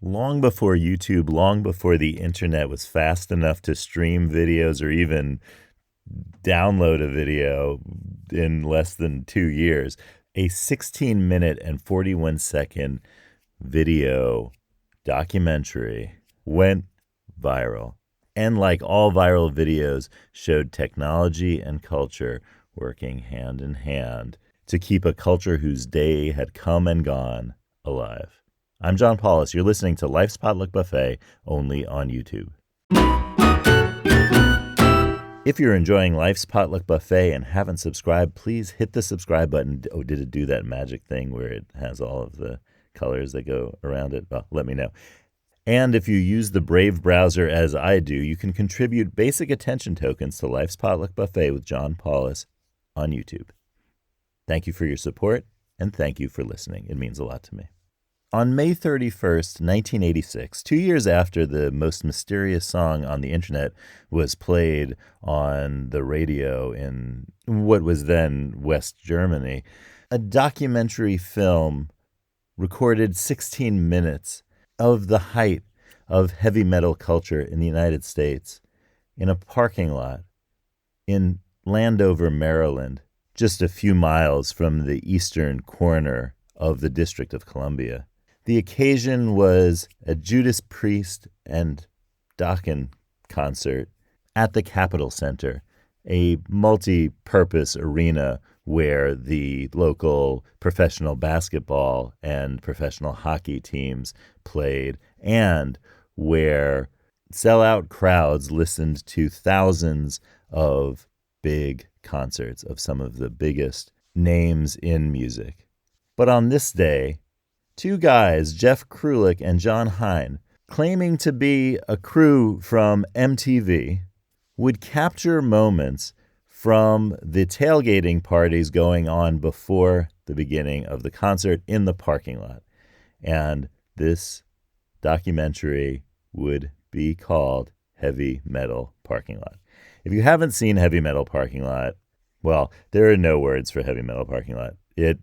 long before YouTube, long before the internet was fast enough to stream videos or even download a video in less than 2 years, a 16-minute and 41-second video documentary went viral. And like all viral videos, showed technology and culture working hand in hand to keep a culture whose day had come and gone alive. I'm John Paulus. You're listening to Life's Potluck Buffet, only on YouTube. If you're enjoying Life's Potluck Buffet and haven't subscribed, please hit the subscribe button. Oh, did it do that magic thing where it has all of the colors that go around it? Well, let me know. And if you use the Brave browser as I do, you can contribute basic attention tokens to Life's Potluck Buffet with John Paulus on YouTube. Thank you for your support, and thank you for listening. It means a lot to me. On May 31st, 1986, 2 years after the most mysterious song on the internet was played on the radio in what was then West Germany, a documentary film recorded 16 minutes of the height of heavy metal culture in the United States in a parking lot in Landover, Maryland, just a few miles from the eastern corner of the District of Columbia. The occasion was a Judas Priest and Dokken concert at the Capitol Center, a multi-purpose arena where the local professional basketball and professional hockey teams played, and where sellout crowds listened to thousands of big concerts of some of the biggest names in music. But on this day, two guys, Jeff Krulik and John Hine, claiming to be a crew from MTV, would capture moments from the tailgating parties going on before the beginning of the concert in the parking lot. And this documentary would be called Heavy Metal Parking Lot. If you haven't seen Heavy Metal Parking Lot, well, there are no words for Heavy Metal Parking Lot. You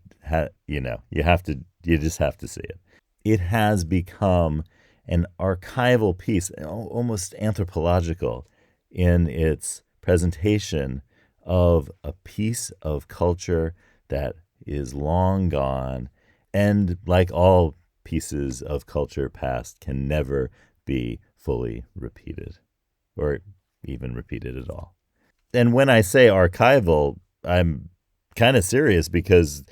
just have to see it. It has become an archival piece, almost anthropological in its presentation of a piece of culture that is long gone and, like all pieces of culture past, can never be fully repeated or even repeated at all. And when I say archival, I'm kind of serious, because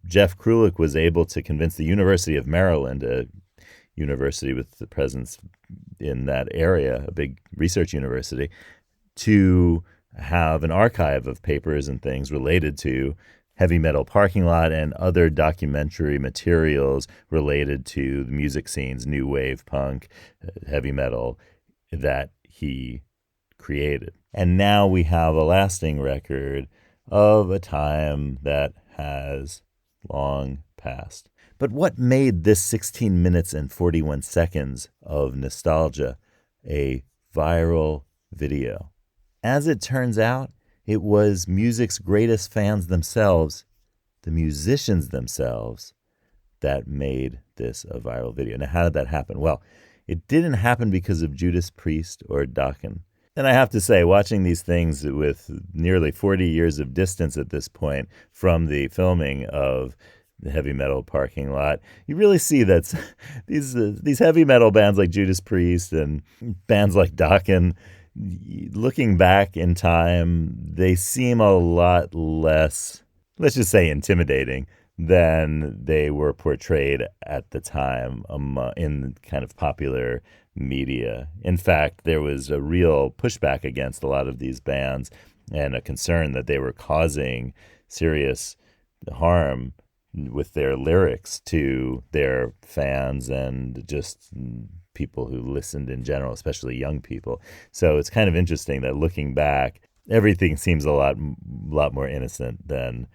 Jeff Krulik was able to convince the University of Maryland, a university with the presence in that area, a big research university, to have an archive of papers and things related to Heavy Metal Parking Lot and other documentary materials related to the music scenes, new wave, punk, heavy metal, that he created. And now we have a lasting record of a time that has long passed. But what made this 16 minutes and 41 seconds of nostalgia a viral video? As it turns out, it was music's greatest fans themselves, the musicians themselves, that made this a viral video. Now, how did that happen? Well, it didn't happen because of Judas Priest or Dokken. And I have to say, watching these things with nearly 40 years of distance at this point from the filming of the Heavy Metal Parking Lot, you really see that these heavy metal bands like Judas Priest and bands like Dokken, looking back in time, they seem a lot less, let's just say, intimidating than they were portrayed at the time in kind of popular media. In fact, there was a real pushback against a lot of these bands and a concern that they were causing serious harm with their lyrics to their fans and just people who listened in general, especially young people. So it's kind of interesting that looking back, everything seems a lot more innocent than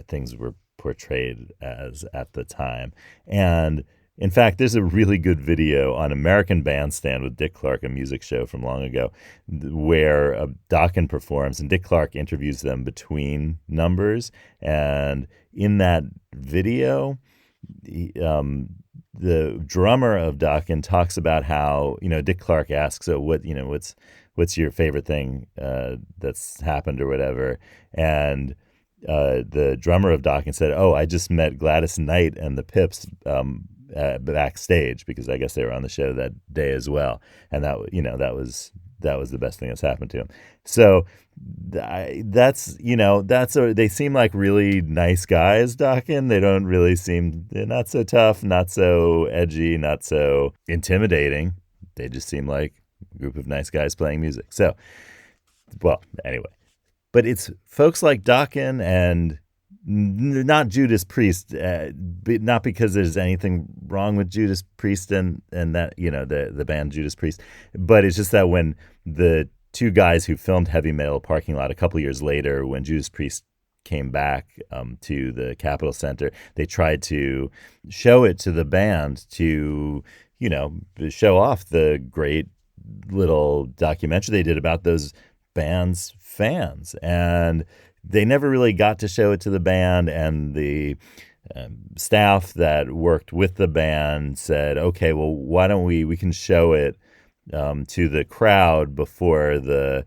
things were portrayed as at the time. And in fact, there's a really good video on American Bandstand with Dick Clark, a music show from long ago, where Dokken performs and Dick Clark interviews them between numbers. And in that video, the drummer of Dokken talks about how, Dick Clark asks, "So what's your favorite thing that's happened or whatever?" And the drummer of Dokken said, "Oh, I just met Gladys Knight and the Pips backstage because I guess they were on the show that day as well, and that was the best thing that's happened to him." So they seem like really nice guys, Dokken. They don't really seem, they're not so tough, not so edgy, not so intimidating. They just seem like a group of nice guys playing music. So, well, anyway. But it's folks like Dokken and not Judas Priest, not because there's anything wrong with Judas Priest and that, the band Judas Priest, but it's just that when the two guys who filmed Heavy Metal Parking Lot a couple years later, when Judas Priest came back to the Capitol Center, they tried to show it to the band to, show off the great little documentary they did about those band's fans. And they never really got to show it to the band, and the staff that worked with the band said, "Okay, well, why don't we can show it to the crowd before the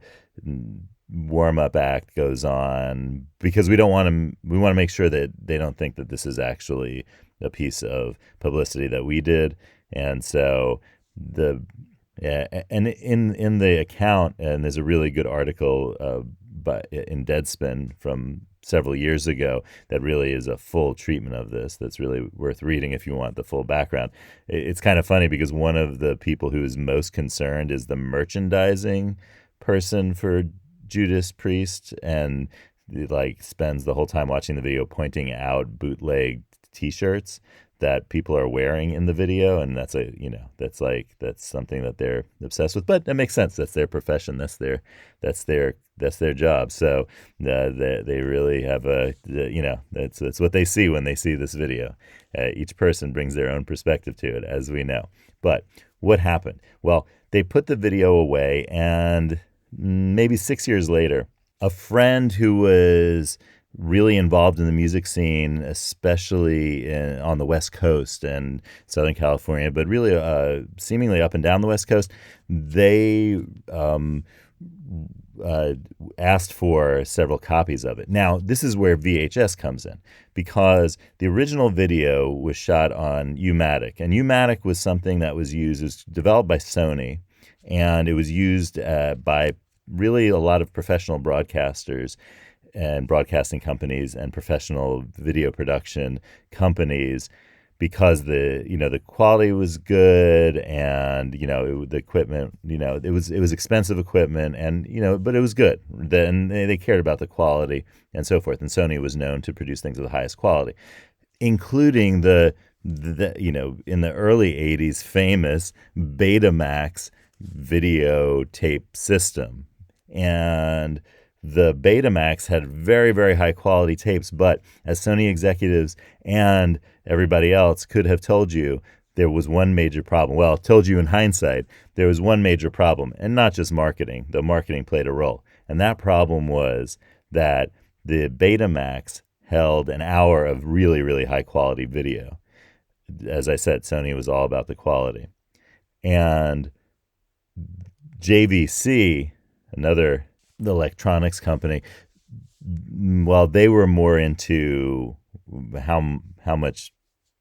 warm-up act goes on, because we want to make sure that they don't think that this is actually a piece of publicity that we did." And so and in the account, and there's a really good article in Deadspin from several years ago that really is a full treatment of this, that's really worth reading if you want the full background. It's kind of funny because one of the people who is most concerned is the merchandising person for Judas Priest, and spends the whole time watching the video pointing out bootleg t-shirts that people are wearing in the video, and that's something that they're obsessed with. But that makes sense. That's their profession. That's their job. So they really have that's what they see when they see this video. Each person brings their own perspective to it, as we know. But what happened? Well, they put the video away, and maybe 6 years later, a friend who was really involved in the music scene, especially on the West Coast and Southern California, but really seemingly up and down the West Coast, they asked for several copies of it. Now, this is where VHS comes in, because the original video was shot on U-Matic, and U-Matic was something that was developed by Sony, and it was used by really a lot of professional broadcasters and broadcasting companies and professional video production companies, because the quality was good, and the equipment, it was expensive equipment, and but it was good. Then they cared about the quality and so forth. And Sony was known to produce things of the highest quality, including the in the early 80s famous Betamax videotape system. And the Betamax had very, very high quality tapes, but as Sony executives and everybody else could have told you, there was one major problem. Well, told you in hindsight, there was one major problem, and not just marketing, though marketing played a role. And that problem was that the Betamax held an hour of really, really high quality video. As I said, Sony was all about the quality. And JVC, another electronics company, well, they were more into how much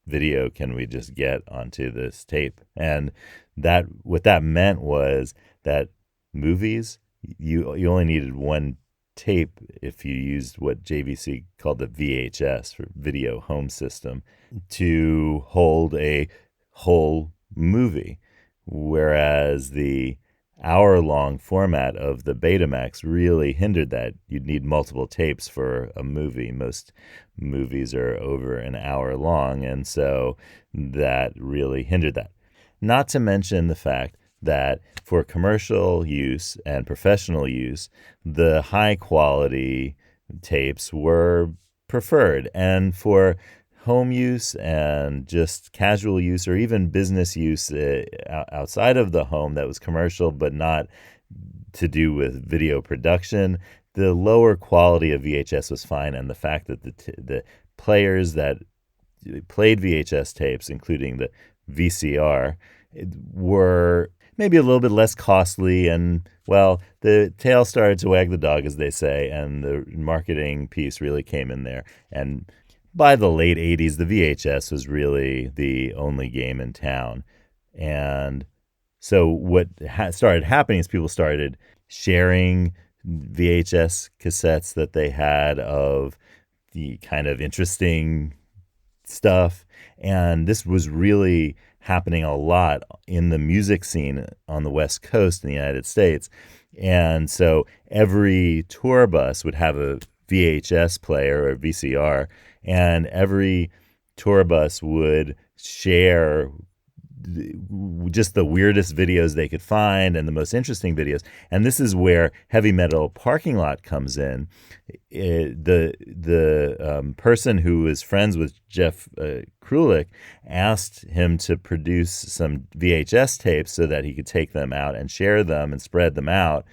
video can we just get onto this tape. And that what that meant was that movies, you only needed one tape if you used what JVC called the VHS, for video home system, to hold a whole movie, whereas the hour-long format of the Betamax really hindered that. You'd need multiple tapes for a movie. Most movies are over an hour long, and so that really hindered that. Not to mention the fact that for commercial use and professional use, the high-quality tapes were preferred. And for home use and just casual use, or even business use outside of the home that was commercial but not to do with video production, the lower quality of VHS was fine. And the fact that the players that played VHS tapes, including the VCR were maybe a little bit less costly. And, well, the tail started to wag the dog, as they say, and the marketing piece really came in there. And by the late 80s, the VHS was really the only game in town. And so what started happening is people started sharing VHS cassettes that they had of the kind of interesting stuff. And this was really happening a lot in the music scene on the West Coast in the United States. And so every tour bus would have a VHS player or VCR, and every tour bus would share just the weirdest videos they could find and the most interesting videos. And this is where Heavy Metal Parking Lot comes in. The person who is friends with Jeff Krulik asked him to produce some VHS tapes so that he could take them out and share them and spread them out.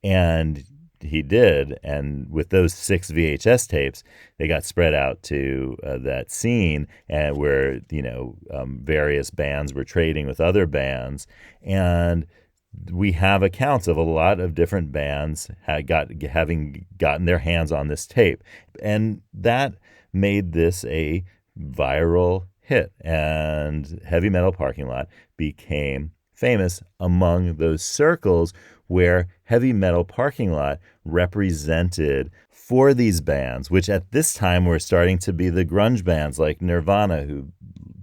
And he did. And with those 6 VHS tapes, they got spread out to that scene, and where various bands were trading with other bands. And we have accounts of a lot of different bands having gotten their hands on this tape, and that made this a viral hit. And Heavy Metal Parking Lot became famous among those circles where Heavy Metal Parking Lot represented for these bands, which at this time were starting to be the grunge bands like Nirvana, who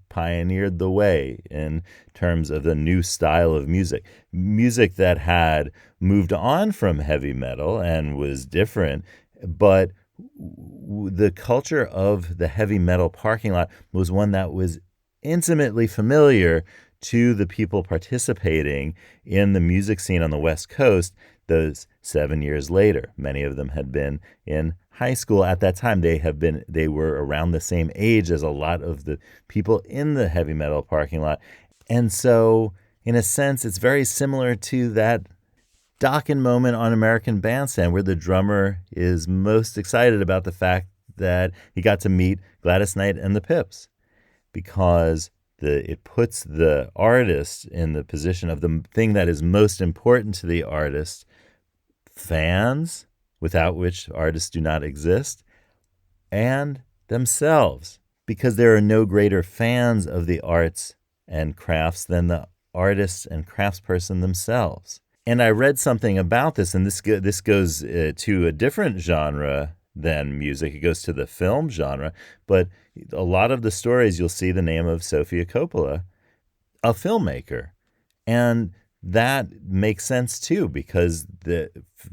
pioneered the way in terms of the new style of music that had moved on from heavy metal and was different. But the culture of the Heavy Metal Parking Lot was one that was intimately familiar to the people participating in the music scene on the West Coast those 7 years later. Many of them had been in high school at that time. They were around the same age as a lot of the people in the Heavy Metal Parking Lot. And so, in a sense, it's very similar to that Dokken moment on American Bandstand, where the drummer is most excited about the fact that he got to meet Gladys Knight and the Pips, because it puts the artist in the position of the thing that is most important to the artist: fans, without which artists do not exist, and themselves, because there are no greater fans of the arts and crafts than the artists and craftsperson themselves. And I read something about this, and this goes to a different genre than music. It goes to the film genre, but a lot of the stories you'll see the name of Sofia Coppola, a filmmaker. And that makes sense too, because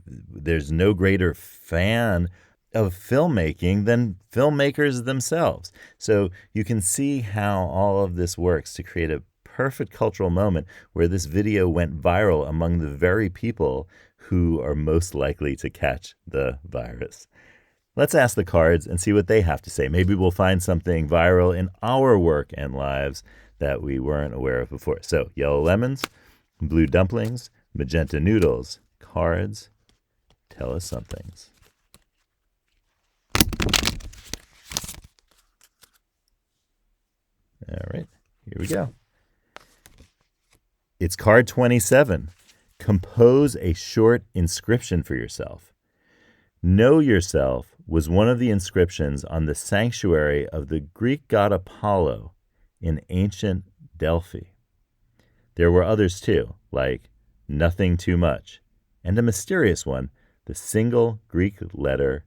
there's no greater fan of filmmaking than filmmakers themselves. So you can see how all of this works to create a perfect cultural moment where this video went viral among the very people who are most likely to catch the virus. Let's ask the cards and see what they have to say. Maybe we'll find something viral in our work and lives that we weren't aware of before. So, yellow lemons, blue dumplings, magenta noodles. Cards, tell us somethings. All right, here we go. It's card 27. Compose a short inscription for yourself. Know yourself was one of the inscriptions on the sanctuary of the Greek god Apollo in ancient Delphi. There were others too, like nothing too much, and a mysterious one, the single Greek letter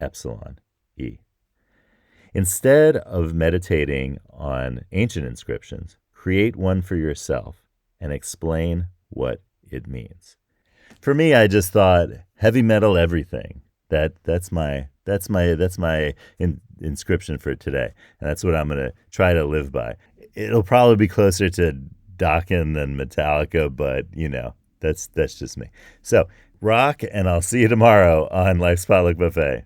epsilon, E. Instead of meditating on ancient inscriptions, create one for yourself and explain what it means. For me, I just thought heavy metal everything. That's my inscription for today, and that's what I'm gonna try to live by. It'll probably be closer to Dokken than Metallica, but that's just me. So rock, and I'll see you tomorrow on Life's Potluck Buffet.